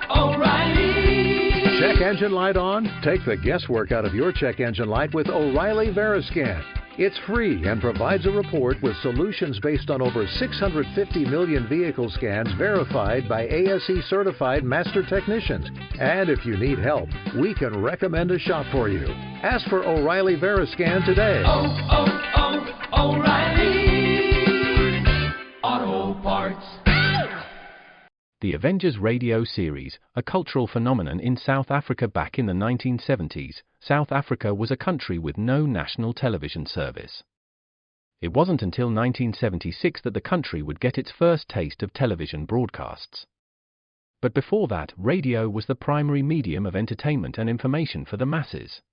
O'Reilly. Check engine light on? Take the guesswork out of your check engine light with O'Reilly Veriscan. It's free and provides a report with solutions based on over 650 million vehicle scans verified by ASE certified master technicians. And if you need help, we can recommend a shop for you. Ask for O'Reilly Veriscan today. O'Reilly Auto Parts. The Avengers radio series, a cultural phenomenon in South Africa back in the 1970s. South Africa was a country with no national television service. It wasn't until 1976 that the country would get its first taste of television broadcasts. But before that, radio was the primary medium of entertainment and information for the masses.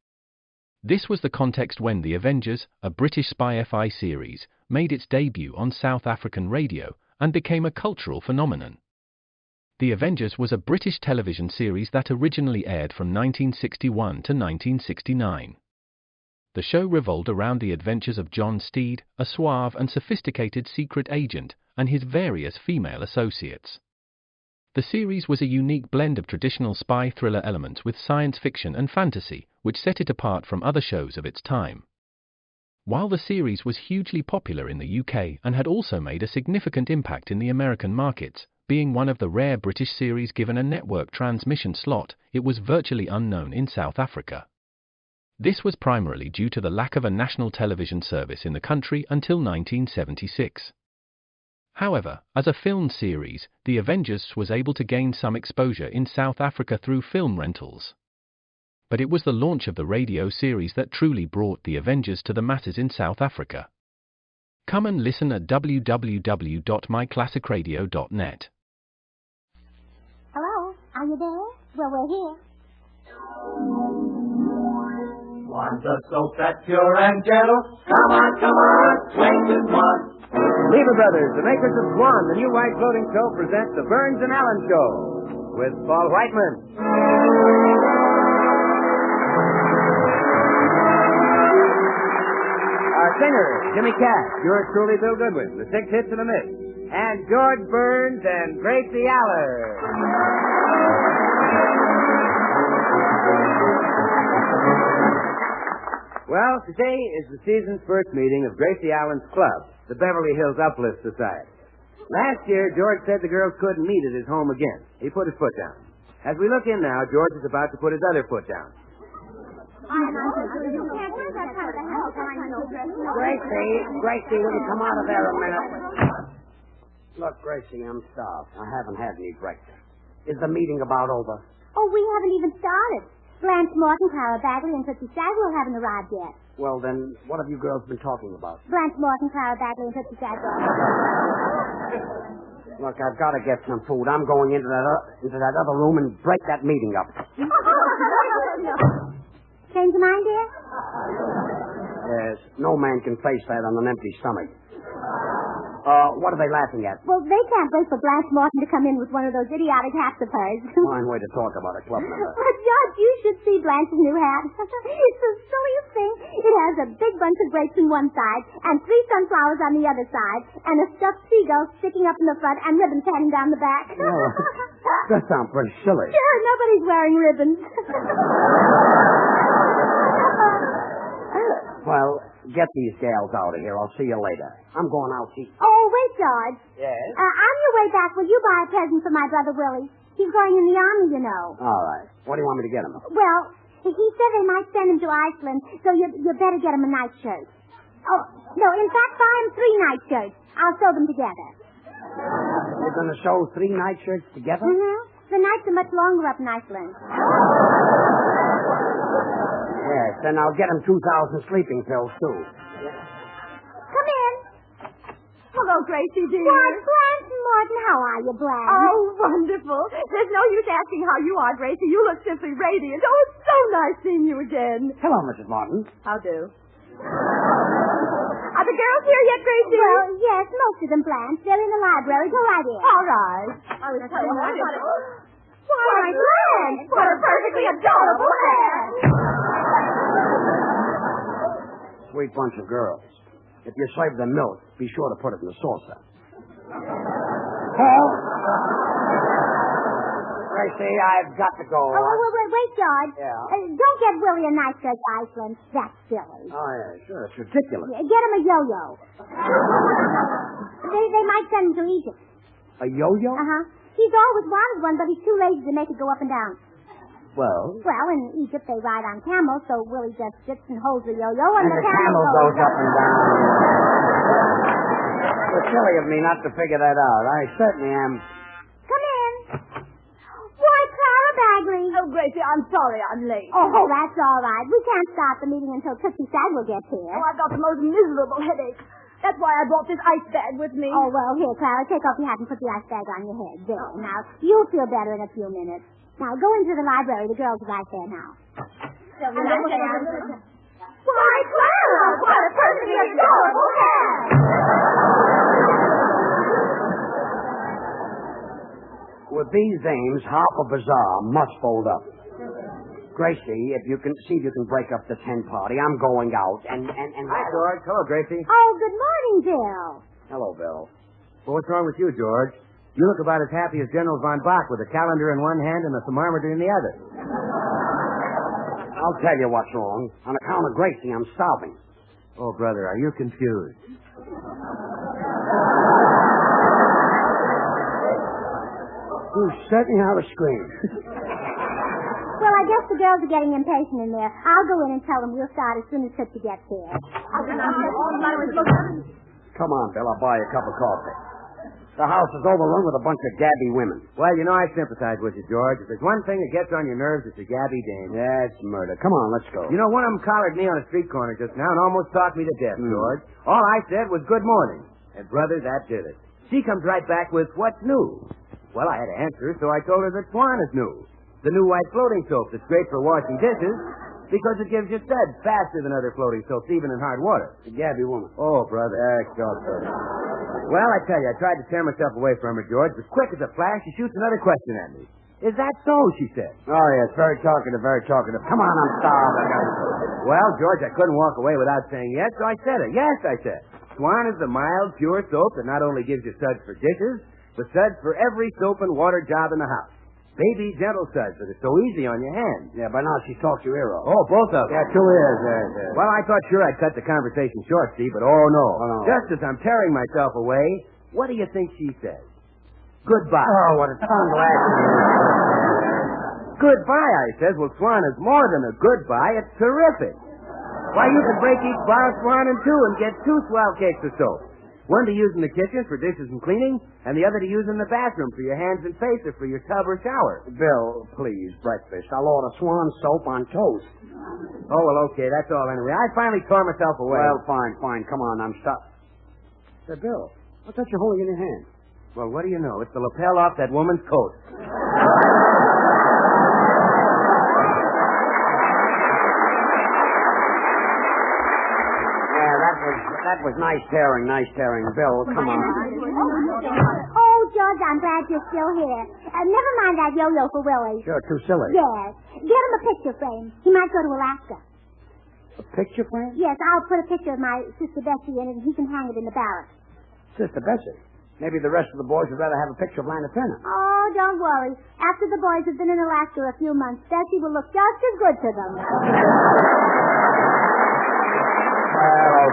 This was the context when The Avengers, a British spy FI series, made its debut on South African radio and became a cultural phenomenon. The Avengers was a British television series that originally aired from 1961 to 1969. The show revolved around the adventures of John Steed, a suave and sophisticated secret agent, and his various female associates. The series was a unique blend of traditional spy thriller elements with science fiction and fantasy, which set it apart from other shows of its time. While the series was hugely popular in the UK and had also made a significant impact in the American markets, being one of the rare British series given a network transmission slot, it was virtually unknown in South Africa. This was primarily due to the lack of a national television service in the country until 1976. However, as a film series, The Avengers was able to gain some exposure in South Africa through film rentals. But it was the launch of the radio series that truly brought The Avengers to the masses in South Africa. Come and listen at www.myclassicradio.net. Hello, are you there? Well, we're here. Want a soap that's pure and gentle? Come on, swing this one. Lever Brothers, the makers of Swan, the new white clothing show, present the Burns and Allen Show with Paul Whiteman. Our singer, Jimmy Cash, yours truly, Bill Goodwin, the six hits of the mix, and George Burns and Gracie Allen. Well, today is the season's first meeting of Gracie Allen's club, the Beverly Hills Uplift Society. Last year, George said the girls couldn't meet at his home again. He put his foot down. As we look in now, George is about to put his other foot down. Gracie, will you come out of there a minute? Look, Gracie, I'm starved. I haven't had any breakfast. Is the meeting about over? Oh, we haven't even started. Blanche Morton, Clara Bagley, and Tootsie Sagwell haven't arrived yet. Well, then, what have you girls been talking about? Blanche Morton, Clara Bagley, and Tootsie Sagwell. Look, I've got to get some food. I'm going into that other room and break that meeting up. Change your mind, dear? Yes, no man can face that on an empty stomach. What are they laughing at? Well, they can't wait for Blanche Morton to come in with one of those idiotic hats of hers. Fine way to talk about a club member. But, George, you should see Blanche's new hat. It's the silliest thing. It has a big bunch of grapes on one side and 3 sunflowers on the other side and a stuffed seagull sticking up in the front and ribbons hanging down the back. Oh, that sounds pretty silly. Sure, nobody's wearing ribbons. Well, get these gals out of here. I'll see you later. I'm going out to eat. Oh, wait, George. Yes? On your way back, will you buy a present for my brother Willie? He's going in the army, you know. All right. What do you want me to get him? Well, he said they might send him to Iceland, so you better get him a nightshirt. Oh, no, in fact, buy him 3 nightshirts. I'll sew them together. You're going to sew 3 nightshirts together? Mm-hmm. The nights are much longer up in Iceland. Yes, and I'll get him 2,000 sleeping pills, too. Come in. Hello, Gracie, dear. Why, Blanche Morton, how are you, Blanche? Oh, wonderful. There's no use asking how you are, Gracie. You look simply radiant. Oh, it's so nice seeing you again. Hello, Mrs. Martin. How do? Are the girls here yet, Gracie? Well, yes, most of them, Blanche. They're in the library. Go right in. All right. I was telling you, I thought it was... Why, Blanche, what a perfectly adorable hat. Sweet bunch of girls. If you serve them milk, be sure to put it in the saucer. Paul? Gracie, I've got to go. Wait, George. Yeah? Don't get Willie a nice trip to Iceland. That's silly. Oh, yeah, sure. It's ridiculous. Get him a yo-yo. They might send him to Egypt. A yo-yo? Uh-huh. He's always wanted one, but he's too lazy to make it go up and down. Well, in Egypt they ride on camels, so Willie just sits and holds the yo-yo, and the camel goes up and down. It's silly of me not to figure that out. I certainly am. Come in. Why, Clara Bagley. Oh, Gracie, I'm sorry I'm late. Oh, that's all right. We can't start the meeting until Tootsie Sagwell gets here. Oh, I've got the most miserable headache. That's why I brought this ice bag with me. Oh, well, here, Clara, take off your hat and put the ice bag on your head. There. Now, you'll feel better in a few minutes. Now, go into the library. The girls are right there now. Why, Clara! What a perfectly adorable hat! With these aims, Harper Bazaar must fold up. Gracie, if you can break up the 10 party, I'm going out and Hi, George. Hello, Gracie. Oh, good morning, Bill. Hello, Bill. Well, what's wrong with you, George? You look about as happy as General von Bach with a calendar in one hand and a thermometer in the other. I'll tell you what's wrong. On account of Gracie, I'm starving. Oh, brother, are you confused? You certainly have a scream. Well, I guess the girls are getting impatient in there. I'll go in and tell them we'll start as soon as Tootsie gets here. Come on, Bill. I'll buy you a cup of coffee. The house is overrun with a bunch of gabby women. Well, I sympathize with you, George. If there's one thing that gets on your nerves, it's a gabby dame. Yeah, it's murder. Come on, let's go. One of them collared me on a street corner just now and almost talked me to death, George. All I said was good morning. And, brother, that did it. She comes right back with, what's new? Well, I had to answer, so I told her that Swan is new. The new white floating soap that's great for washing dishes because it gives you suds faster than other floating soaps, even in hard water. The gabby woman. Oh, brother. Well, I tell you, I tried to tear myself away from her, George, but quick as a flash, she shoots another question at me. Is that so, she said. Oh, yes, very talkative, very talkative. Come on, I'm starving. Well, George, I couldn't walk away without saying yes, so I said it. Yes, I said. Swan is the mild, pure soap that not only gives you suds for dishes, but suds for every soap and water job in the house. Baby, gentle suds that are so easy on your hands. Yeah, by now she talked your ear off. Oh, both of them. Yeah, 2 ears. Yeah. Well, I thought sure I'd cut the conversation short, Steve, but oh, no. Just as I'm tearing myself away, what do you think she says? Goodbye. Oh, what a tongue lashing. Goodbye, I says. Well, Swan is more than a goodbye. It's terrific. Why, you can break each bar of Swan in 2 and get 2 swell cakes of soap. One to use in the kitchen for dishes and cleaning, and the other to use in the bathroom for your hands and face or for your tub or shower. Bill, please, breakfast. I'll order Swan soap on toast. Oh, well, okay, that's all anyway. I finally tore myself away. Well, fine. Come on, I'm stuck. Say, Bill, what's that you're holding in your hand? Well, what do you know? It's the lapel off that woman's coat. That was nice tearing. Bill, come on. Oh, George, I'm glad you're still here. Never mind that yo-yo for Willie. Sure, too silly. Yes. Get him a picture frame. He might go to Alaska. A picture frame? Yes, I'll put a picture of my sister Bessie in it, and he can hang it in the barracks. Sister Bessie? Maybe the rest of the boys would rather have a picture of Lana Turner. Oh, don't worry. After the boys have been in Alaska a few months, Bessie will look just as good to them.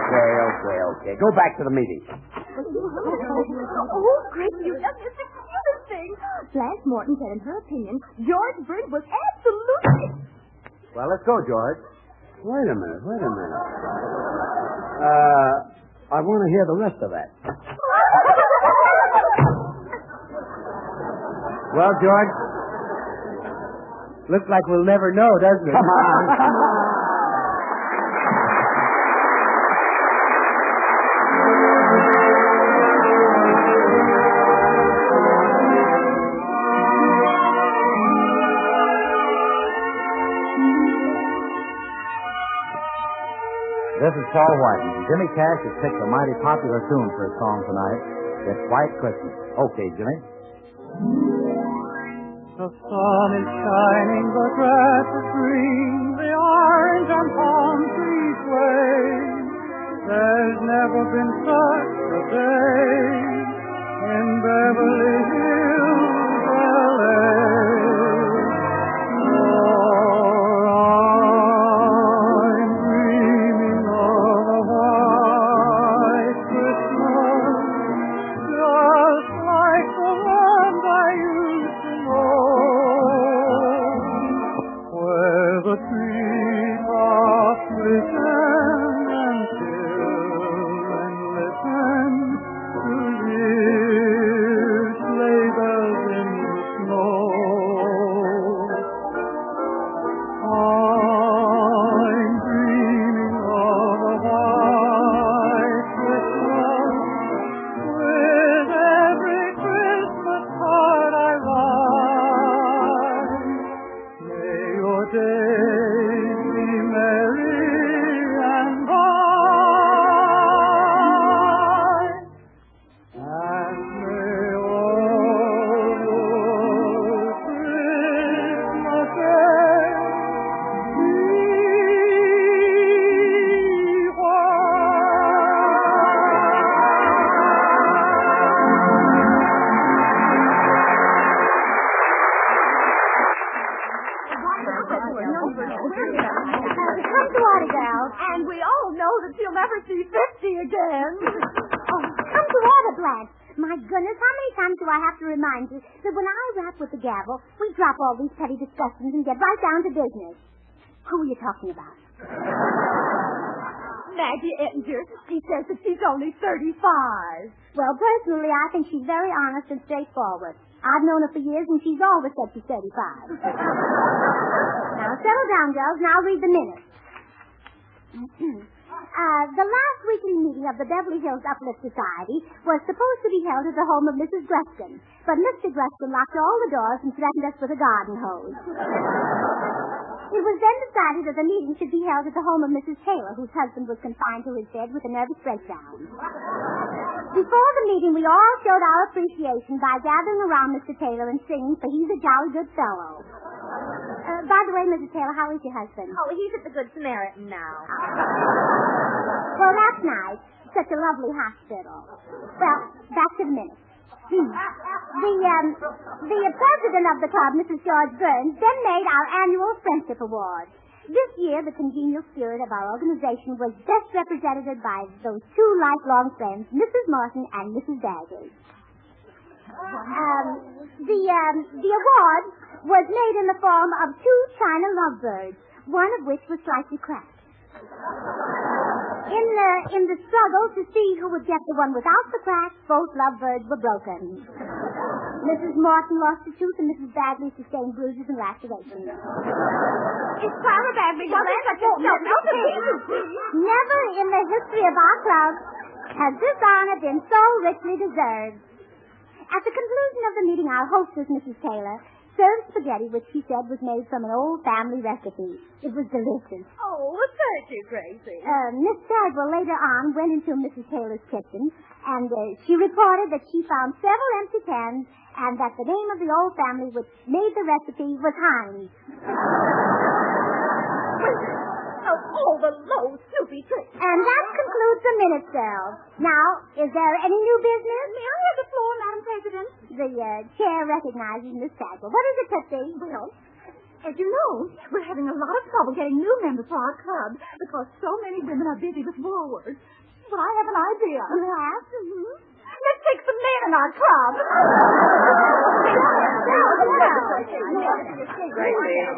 Well, okay. Go back to the meeting. Oh, Gracie, you just missed the cutest thing. Blanche Morton said in her opinion, George Burns was absolutely... Well, let's go, George. Wait a minute. I want to hear the rest of that. Well, George, looks like we'll never know, doesn't it? Come on. This is Paul White. Jimmy Cash has picked a mighty popular tune for a song tonight. It's White Christmas. Okay, Jimmy. The sun is shining, the grass is green, the orange on palm trees wave. There's never been such a day in Beverly Hills, L.A. never see 50 again. Oh, come to order, Blanche. My goodness, how many times do I have to remind you that when I rap with the gavel, we drop all these petty discussions and get right down to business? Who are you talking about? Maggie Ettinger. She says that she's only 35. Well, personally, I think she's very honest and straightforward. I've known her for years, and she's always said she's 35. Now, settle down, girls, and I'll read the minutes. The last weekly meeting of the Beverly Hills Uplift Society was supposed to be held at the home of Mrs. Gruskin, but Mr. Gruskin locked all the doors and threatened us with a garden hose. It was then decided that the meeting should be held at the home of Mrs. Taylor, whose husband was confined to his bed with a nervous breakdown. Before the meeting, we all showed our appreciation by gathering around Mr. Taylor and singing, for he's a jolly good fellow. By the way, Mrs. Taylor, how is your husband? Oh, he's at the Good Samaritan now. Well, that's nice. Such a lovely hospital. Well, back to the minute. The president of the club, Mrs. George Burns, then made our annual Friendship Award. This year, the congenial spirit of our organization was best represented by those two lifelong friends, Mrs. Martin and Mrs. Daggers. The award was made in the form of two china lovebirds, one of which was slightly cracked. In the struggle to see who would get the one without the crack, both lovebirds were broken. Mrs. Martin lost a tooth, and Mrs. Bagley sustained bruises and lacerations. Is Clara Bagley Never in the history of our club has this honor been so richly deserved. At the conclusion of the meeting, our hostess, Mrs. Taylor, served spaghetti, which she said was made from an old family recipe. It was delicious. Oh, thank you, Gracie. Miss Tagwell later on went into Mrs. Taylor's kitchen, and she reported that she found several empty cans, and that the name of the old family which made the recipe was Heinz. Oh, the low, snoopy trick. And that concludes the minute, girls. Now, is there any new business? May I have the floor, Madam President? The chair recognizes Miss Tagwell. What is it, Tootsie? Well, as you know, we're having a lot of trouble getting new members for our club because so many women are busy with war work. But I have an idea. You have? Mm-hmm. Let's take some men in our club.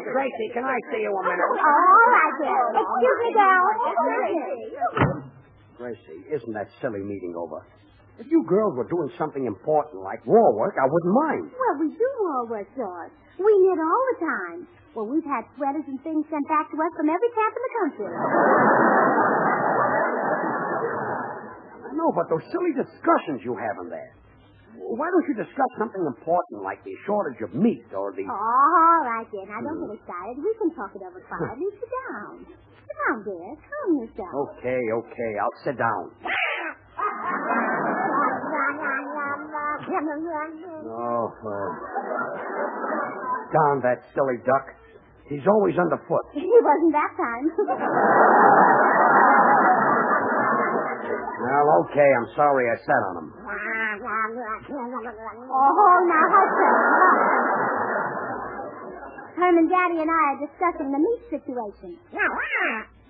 Gracie, can I see you a minute? All right, girls. Excuse me, girls. Gracie, isn't that silly meeting over? If you girls were doing something important like war work, I wouldn't mind. Well, we do war work, George. We knit all the time. Well, we've had sweaters and things sent back to us from every camp in the country. No, but those silly discussions you have in there. Why don't you discuss something important like the shortage of meat or the... Oh, all right, dear. Now, don't get excited. We can talk it over quietly. Sit down. Sit down, dear. Calm yourself. Okay. I'll sit down. Oh, darn that silly duck. He's always underfoot. He wasn't that time. Well, okay, I'm sorry I sat on him. Oh, now, hush, Herman, Daddy, and I are discussing the meat situation.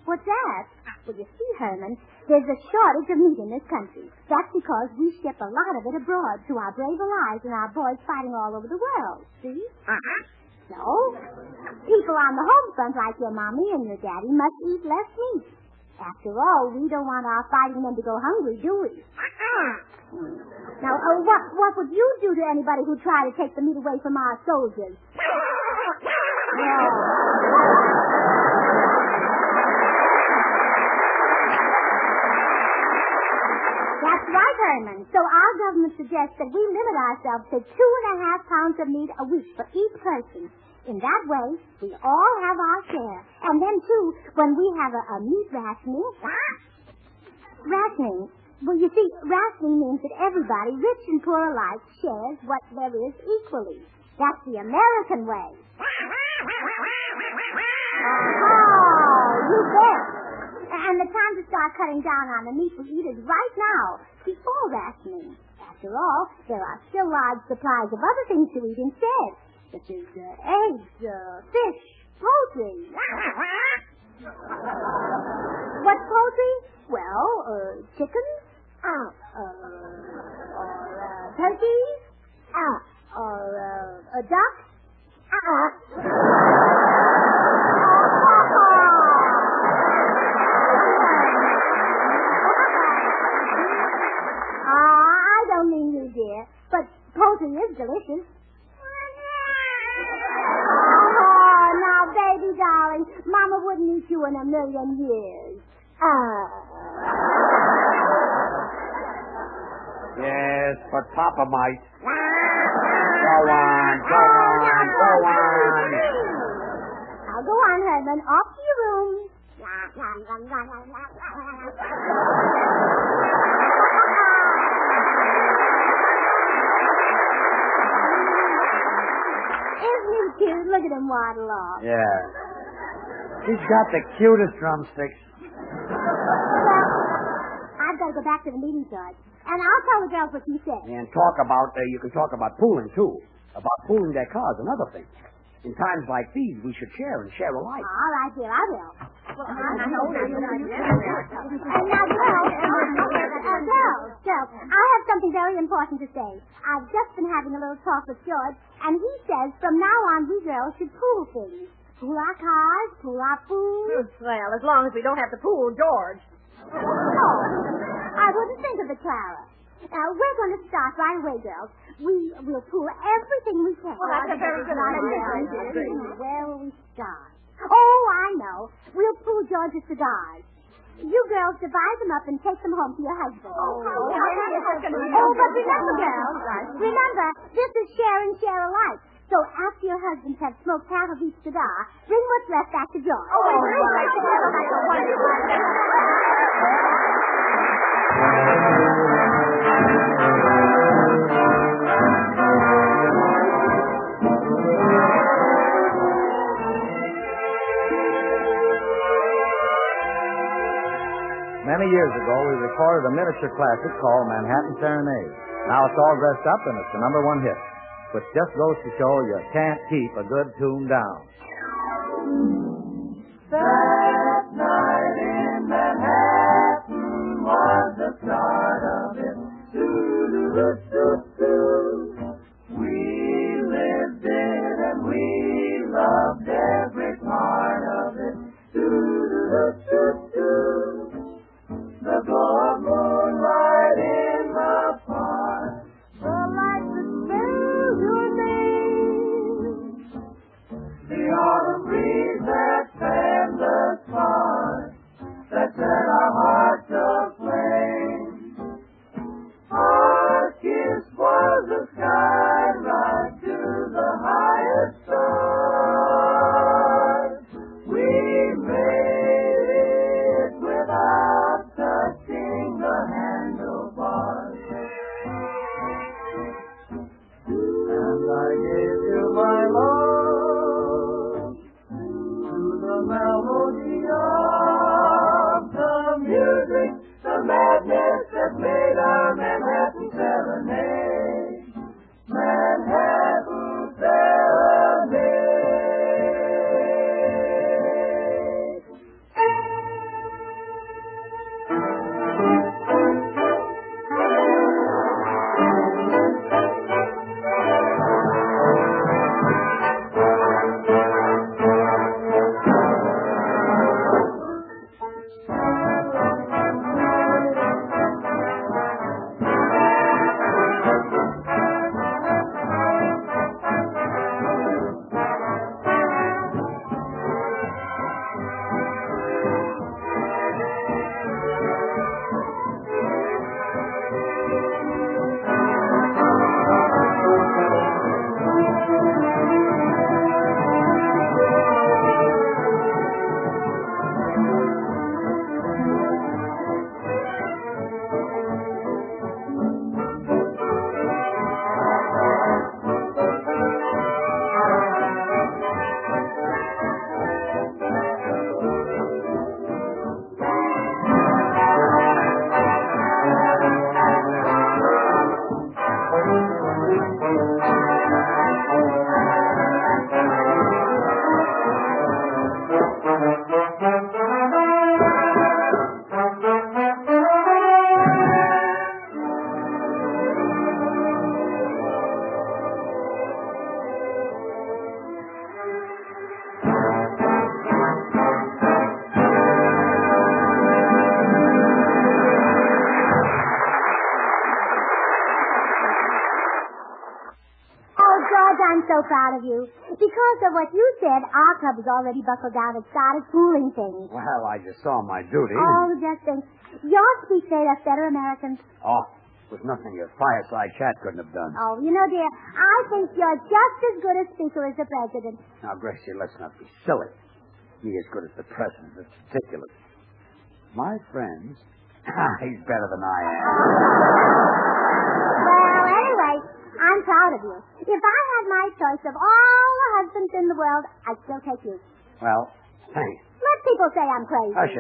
What's that? Well, you see, Herman, there's a shortage of meat in this country. That's because we ship a lot of it abroad to our brave allies and our boys fighting all over the world. See? So, people on the home front like your mommy and your daddy must eat less meat. After all, we don't want our fighting men to go hungry, do we? Now, what would you do to anybody who tried to take the meat away from our soldiers? That's right, Herman. So our government suggests that we limit ourselves to 2.5 pounds of meat a week for each person. In that way, we all have our share. And then, too, when we have a meat rationing... Rationing? Well, you see, rationing means that everybody, rich and poor alike, shares what there is equally. That's the American way. Oh, you bet. And the time to start cutting down on the meat we eat is right now, before rationing. After all, there are still large supplies of other things to eat instead, such as eggs, fish, poultry. What's poultry? Well, chickens? Turkeys? Or ducks? I don't mean you, dear, but poultry is delicious. Oh, now, baby darling, Mama wouldn't eat you in a million years. Yes, but Papa might. Go on. Now, go on, Herman. Off to your room. Isn't he cute? Look at him waddle off. Yeah. He's got the cutest drumsticks. Well, I've got to go back to the meeting, George. And I'll tell the girls what you said. And you can talk about pooling, too. About pooling their cars and other things. In times like these, we should share alike. All right, dear, I will. And now, girls, I have something very important to say. I've just been having a little talk with George, and he says from now on we girls should pool things. Pool our cars, pool our food. Well, as long as we don't have to pool George. Oh, I wouldn't think of it, Clara. Now, we're going to start right away, girls. We'll pool everything we can. Well, that's a very good idea. Where will we start? Oh, I know. We'll pool George's cigars. You girls divide them up and take them home to your husband. Oh, but remember, girls, this is share and share alike. So after your husbands have smoked half of each cigar, bring what's left back to George. Oh, wait. Many years ago, we recorded a miniature classic called Manhattan Serenade. Now it's all dressed up, and it's the #1 hit, which just goes to show you can't keep a good tune down. That night in Manhattan was the start of it. We lived it and we loved every part of it. The glow of moonlight in the park, the light that spells your name, the autumn breeze that fanned the spark, that set our hearts aflame. Our kiss was the sky right to the highest star. proud of you. Because of what you said, our club is already buckled down and started fooling things. Well, I just saw my duty. Oh, just think. Your speech made us better Americans. Oh, it was nothing your fireside chat couldn't have done. Oh, you know, dear, I think you're just as good a speaker as the president. Now, Gracie, let's not be silly. Me as good as the president. That's ridiculous. My friends, he's better than I am. Well, anyway, I'm proud of you. If I had my choice of all the husbands in the world, I'd still take you. Well, thanks. Let people say I'm crazy. Hush.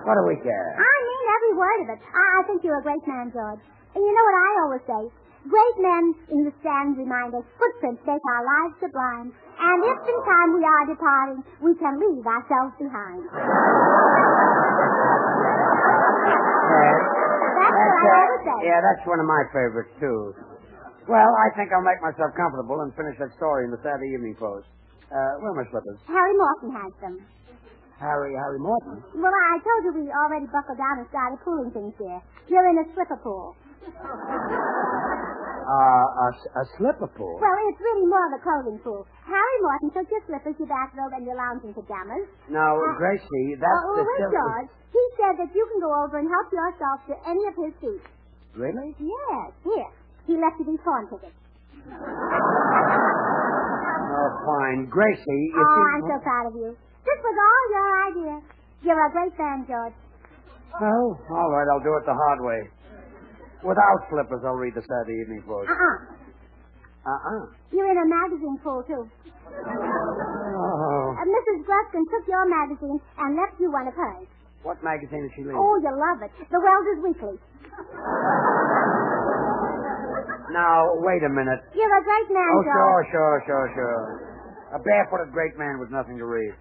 What do we care? I mean every word of it. I think you're a great man, George. And you know what I always say? Great men in the stand remind us footprints make our lives sublime. And if in time we are departing, we can leave ourselves behind. That's what I always say. Yeah, that's one of my favorites, too. Well, I think I'll make myself comfortable and finish that story in the Saturday Evening Post. Where are my slippers? Harry Morton has them. Harry Morton? Well, I told you we already buckled down and started pooling things here. You're in a slipper pool. A slipper pool? Well, it's really more of a clothing pool. Harry Morton took your slippers, your bathrobe, and your lounging pajamas. Now, Gracie, that's wait, George. He said that you can go over and help yourself to any of his suits. Really? Yes, here. He left you these pawn tickets. Oh, fine. Gracie, if you... I'm so proud of you. This was all your idea. You're a great man, George. Oh, all right, I'll do it the hard way. Without slippers, I'll read the Saturday Evening Post. You're in a magazine pool, too. Oh. Mrs. Gruskin took your magazine and left you one of hers. What magazine did she leave? Oh, you'll love it. The Welders Weekly. Now, wait a minute. You're a great man, George. George. Sure. A barefooted great man with nothing to read.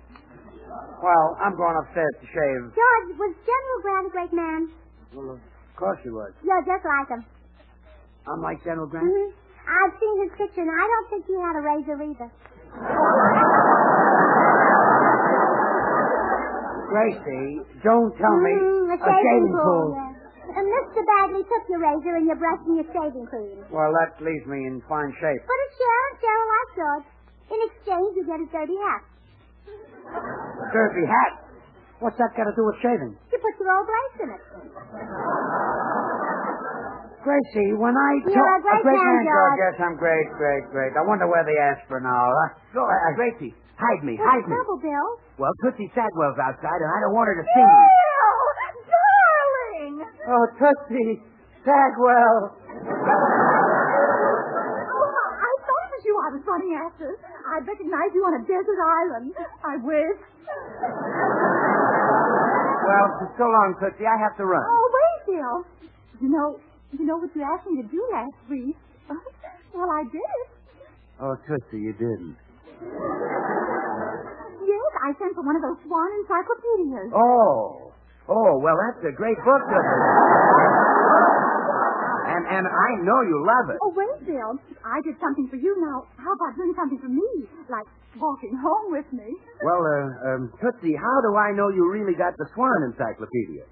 Well, I'm going upstairs to shave. George, was General Grant a great man? Well, of course he was. You're just like him. I'm like General Grant? Mm-hmm. I've seen his picture, and I don't think he had a razor either. Gracie, don't tell me. A shaving pool. pool. Yeah. And Mr. Bagley took your razor and your brush and your shaving cream. Well, that leaves me in fine shape. But it's Cheryl like George. In exchange, you get a dirty hat. Dirty hat? What's that got to do with shaving? You put your old lace in it. Gracie, when I You're a great man, George. Yes, I'm great. I wonder where they asked for now. Gracie, hide me. What's trouble, Bill? Well, Tootsie Sagwell's outside, and I don't want her to see me. Bill! Darling! Oh, Tootsie Sagwell. I thought it was you I was running after. I recognized you on a desert island. I wish. Well, so long, Tootsie. I have to run. Oh, wait, Bill. You know what you asked me to do last week? Well, I did it. Oh, Tootsie, you didn't. Yes, I sent for one of those Swan encyclopedias. Oh, well, that's a great book, Tootsie. And I know you love it. Oh, wait, Bill. I did something for you now. How about doing something for me? Like walking home with me? Well, Tootsie, how do I know you really got the Swan encyclopedia?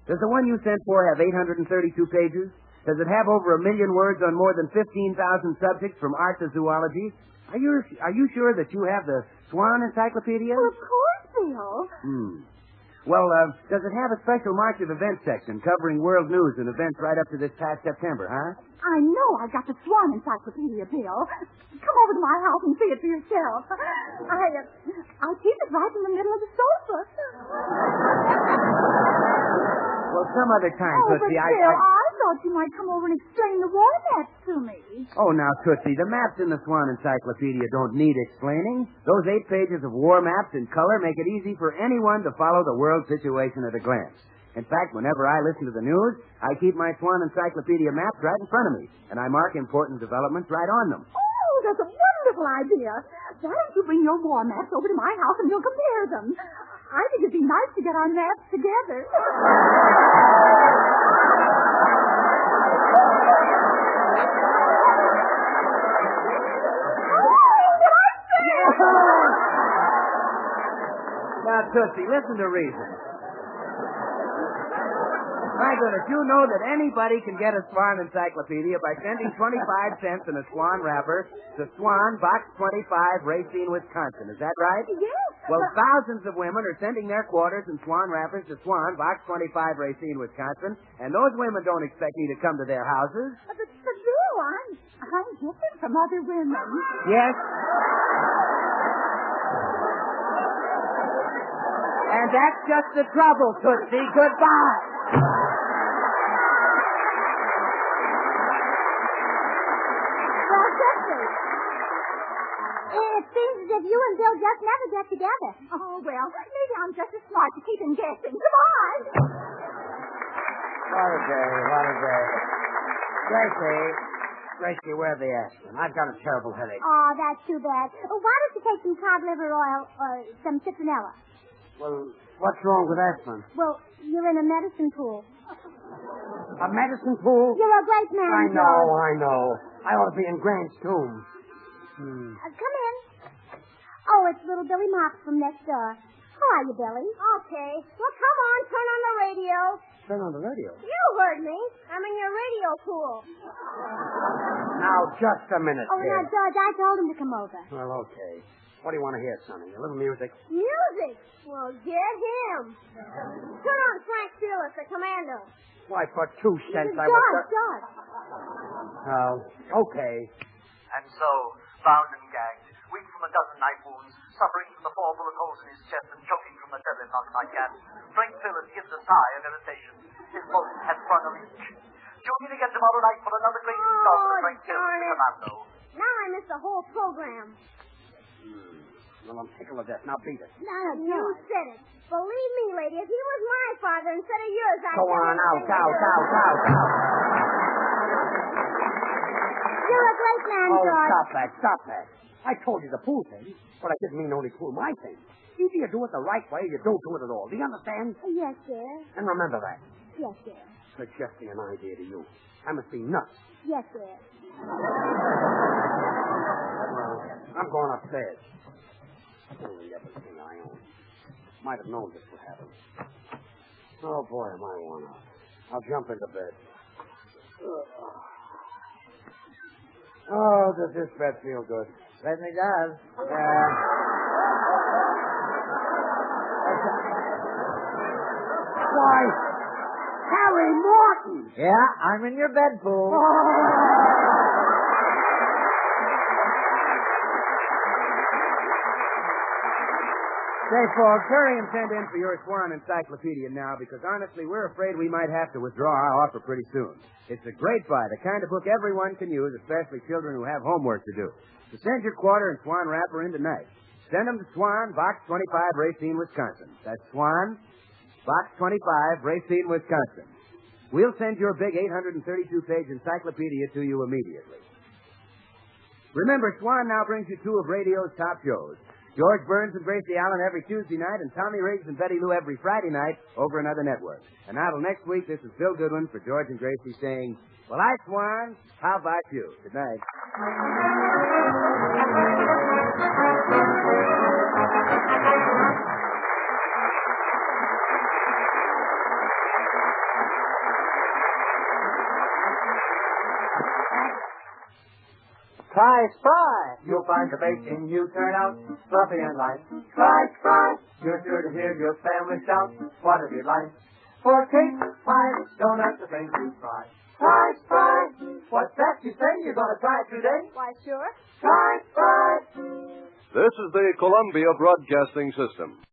Does the one you sent for have 832 pages? Does it have over 1 million words on more than 15,000 subjects from art to zoology? Are you sure that you have the Swan encyclopedia? Well, of course, Bill. Well, does it have a special March of Events section covering world news and events right up to this past September, huh? I know I got the Swan encyclopedia, Bill. Come over to my house and see it for yourself. I'll keep it right in the middle of the sofa. Well, some other time, Tootsie. But Bill, I thought you might come over and explain the war maps to me. Oh, now, Tootsie, the maps in the Swan encyclopedia don't need explaining. Those 8 pages of war maps in color make it easy for anyone to follow the world situation at a glance. In fact, whenever I listen to the news, I keep my Swan encyclopedia maps right in front of me, and I mark important developments right on them. Oh, that's a wonderful idea. Why don't you bring your war maps over to my house and we'll compare them? I think it'd be nice to get our maps together. Now, Tootsie, listen to reason. My my goodness, you know that anybody can get a Swan encyclopedia by sending 25 cents in a Swan wrapper to Swan, Box 25, Racine, Wisconsin. Is that right? Yes. Well, thousands of women are sending their quarters in Swan wrappers to Swan, Box 25, Racine, Wisconsin, and those women don't expect me to come to their houses. But Bill, I'm different from other women. Yes? And that's just the trouble, Tootsie. Goodbye. Well, Tootsie, it seems as if you and Bill just never get together. Oh, well, maybe I'm just as smart to keep him guessing. Come on. What a day. Gracie, where are the aspirin? I've got a terrible headache. Oh, that's too bad. Why don't you take some cod liver oil or some citronella? Well, what's wrong with aspirin? Well, you're in a medicine pool. A medicine pool? You're a great man, I George. know. I ought to be in Grant's tomb. Come in. Oh, it's little Billy Mops from next door. How are you, Billy? Okay. Well, come on, turn on the radio. Turn on the radio. You heard me. I'm in your radio pool. Now, just a minute, Oh, kid. now, George, I told him to come over. Well, okay. What do you want to hear, Sonny? A little music? Music? Well, get him. Turn on Frank Steelers, the commando. Why, for 2 cents I George, would... George. Oh, okay. And so, bound and gagged, weak from a dozen knife wounds, suffering from the 4 bullet holes in his chest and choking from the deadly narcotic gas, Frank Phillips gives a sigh of irritation. His motion has sprung a leak. Tune in again tomorrow night for another great installment of Frank Phillips, the Commando. Now I missed the whole program. Well, I'm tickled to death. Now beat it. No, You said it. Believe me, lady, if he was my father instead of yours, I'd... Go on, out. You're a great man, Oh, George. stop that. I told you the pool thing, but I didn't mean only pool my thing. Either you do it the right way or you don't do it at all. Do you understand? Yes, dear. And remember that. Yes, dear. Suggesting an idea to you. I must be nuts. Yes, dear. Well, I'm going upstairs. Only everything I own. Might have known this would happen. Oh, boy, am I worn out. I'll jump into bed. Oh, does this bed feel good? Certainly does. Why, Harry Morton! Yeah, I'm in your bed pool. Say, folks, hurry and send in for your Swan encyclopedia now, because honestly, we're afraid we might have to withdraw our offer pretty soon. It's a great buy, the kind of book everyone can use, especially children who have homework to do. So send your quarter and Swan wrapper in tonight. Send them to Swan, Box 25, Racine, Wisconsin. That's Swan, Box 25, Racine, Wisconsin. We'll send your big 832-page encyclopedia to you immediately. Remember, Swan now brings you 2 of radio's top shows. George Burns and Gracie Allen every Tuesday night, and Tommy Riggs and Betty Lou every Friday night over another network. And now till next week, this is Bill Goodwin for George and Gracie saying, well, I Swan, how about you? Good night. Try Spry. You'll find the baking you turn out fluffy and light. Try Spry. You're sure to hear your family shout, what a delight. For cake, pies, donuts, the things you try. Try Spry. What's that you say? You're going to try it today? Why, sure. Try Spry. This is the Columbia Broadcasting System.